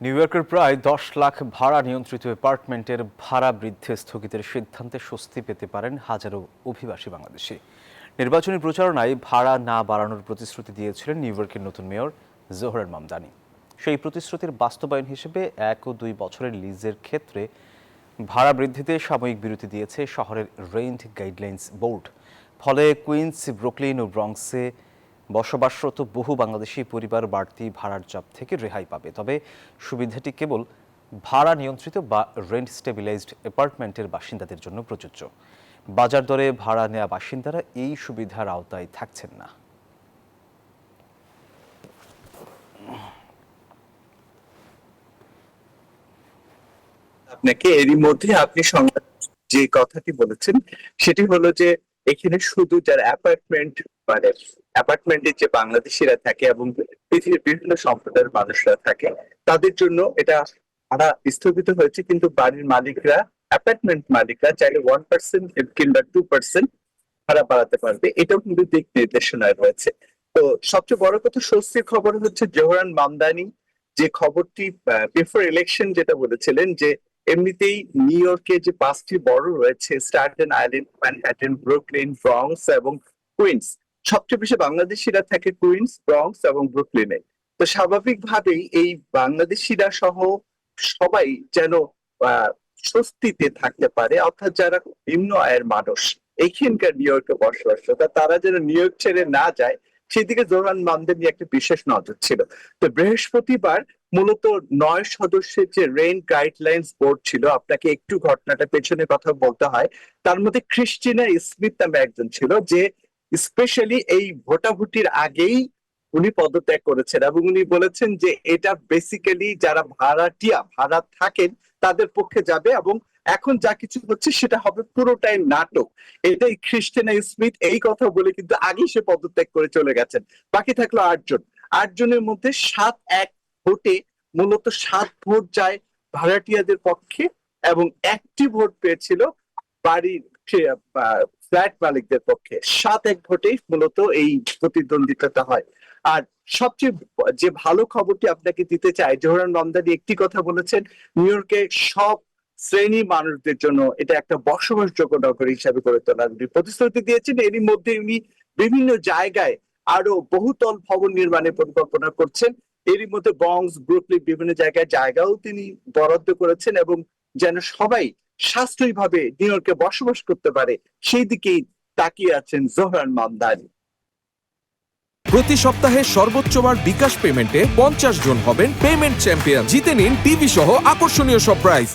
New ইয়র্কের প্রায় 10 লাখ ভাড়া নিয়ন্ত্রিত অ্যাপার্টমেন্টের ভাড়া বৃদ্ধি স্থগিতের সিদ্ধান্তে স্বস্তি পেতে পারেন হাজারো অভিবাসী বাংলাদেশি। নির্বাচনী প্রচারণায় ভাড়া না বাড়ানোর প্রতিশ্রুতি দিয়েছিলেন নিউ ইয়র্কের নতুন মেয়র জোহরান মামদানি। সেই প্রতিশ্রুতির বাস্তবায়ন হিসেবে 1 ও 2 বছরের লিজের ক্ষেত্রে ভাড়া বৃদ্ধিতে সাময়িক বিরতি দিয়েছে শহরের রেন্ট গাইডলাইন্স বোর্ড। ফলে কুইন্স, ব্রুকলিন ও ব্রঙ্কসে বসবাসরত বহু বাংলাদেশি পরিবার বাড়তি ভাড়ার চাপ থেকে রেহাই পাবে। তবে সুবিধাটি কেবল ভাড়া নিয়ন্ত্রিত বা রেন্ট স্টেবিলাইজড অ্যাপার্টমেন্টের বাসিন্দাদের জন্য প্রযোজ্য। বাজার দরে ভাড়া নেওয়া বাসিন্দারা এই সুবিধার আওতায় থাকছেন না। আপনাকে এরই মধ্যে আপনি সংবাদ যে কথাটি বলেছেন সেটি হলো যে এখানে শুধু যারা অ্যাপার্টমেন্টে যে বাংলাদেশিরা থাকে এবং পৃথিবীর বিভিন্ন সম্প্রদায়ের মানুষরা থাকে তাদের জন্য এটা ভাড়া স্থগিত হয়েছে, কিন্তু বাড়ির মালিকরা, অ্যাপার্টমেন্ট মালিকরা চাইলে 1% কিংবা 2% ভাড়া বাড়াতে পারবে। এটাও কিন্তু দিক নির্দেশনায় রয়েছে। তো সবচেয়ে বড় কথা, স্বস্তির খবর হচ্ছে জোহরান মামদানি যে খবরটি বিফোর ইলেকশন যেটা বলেছিলেন যে এমনিতেই নিউ ইয়র্কে যে 5টি বড় রয়েছে, Staten island, Manhattan, Brooklyn, Bronx এবং কুইন্স, সবচেয়ে বেশি বাংলাদেশিরা থাকে কুইন্স, ব্রঙ্কস এবং ব্রুকলিনে। তো স্বাভাবিকভাবেই এই বাংলাদেশিরা সহ সবাই যেন স্বস্তিতে থাকতে পারে, অর্থাৎ যারা নিম্ন আয়ের মানুষ এইখানকার নিউ ইয়র্কে বসবাসরত তারা যেন নিউ ইয়র্ক ছেড়ে না যায়, সেদিকে জোহরান মামদানি একটা বিশেষ নজর ছিল। তো বৃহস্পতিবার মূলত 9 সদস্যের যে রেন্ট গাইডলাইন্স বোর্ড ছিল, আপনাকে একটু ঘটনাটা পেছনে কথা বলতে হয়, তার মধ্যে ক্রিস্টিনা স্মিথ নামে একজন ছিল যে স্পেশালি এই ভোটাভুটির আগেই উনি পদত্যাগ করেছেন এবং উনি বলেছেন যে এটা বেসিক্যালি যারা ভাড়া থাকেন তাদের পক্ষে যাবে এবং এখন যা কিছু হচ্ছে সেটা হবে পুরোটাই নাটক। এটাই ক্রিস্টিনা স্মিথ এই কথা বলে কিন্তু আগেই সে পদত্যাগ করে চলে গেছেন। বাকি থাকলো 8 জনের মধ্যে 7-1 ভোটে মূলত 7 ভোট যায় ভাড়াটিয়াদের পক্ষে এবং 1টি ভোট পেয়েছিল বাড়ির ফ্ল্যাট মালিকদের পক্ষে। 7-1 ভোটেই মূলত এই প্রতিদ্বন্দ্বিতাটা হয়। আর সবচেয়ে যে ভালো খবরটি আপনাকে দিতে চাই, জোহরান মামদানি একটি কথা বলেছেন, নিউ ইয়র্কে সব শ্রেণী মানুষদের জন্য এটা একটা বসবাসযোগ্য নগর হিসাবে গড়ে তোলার প্রতিশ্রুতি দিয়েছেন। এরই মধ্যে উনি বিভিন্ন জায়গায় আরো বহুতল ভবন নির্মাণের পরিকল্পনা করছেন। এরই মধ্যে ব্রঙ্কস, ব্রুকলিন বিভিন্ন জায়গাও তিনি বরাদ্দ করেছেন এবং যেন সবাই সাশ্রয়ী ভাবে নিউ ইয়র্কে বসবাস করতে পারে সেই দিকেই তাকিয়ে আছেন জোহরান মামদানি। প্রতি সপ্তাহে সর্বোচ্চ বার বিকাশ পেমেন্টে 50 জন হবেন পেমেন্ট চ্যাম্পিয়ন। জিতে নিন টিভি সহ আকর্ষণীয় সব প্রাইজ।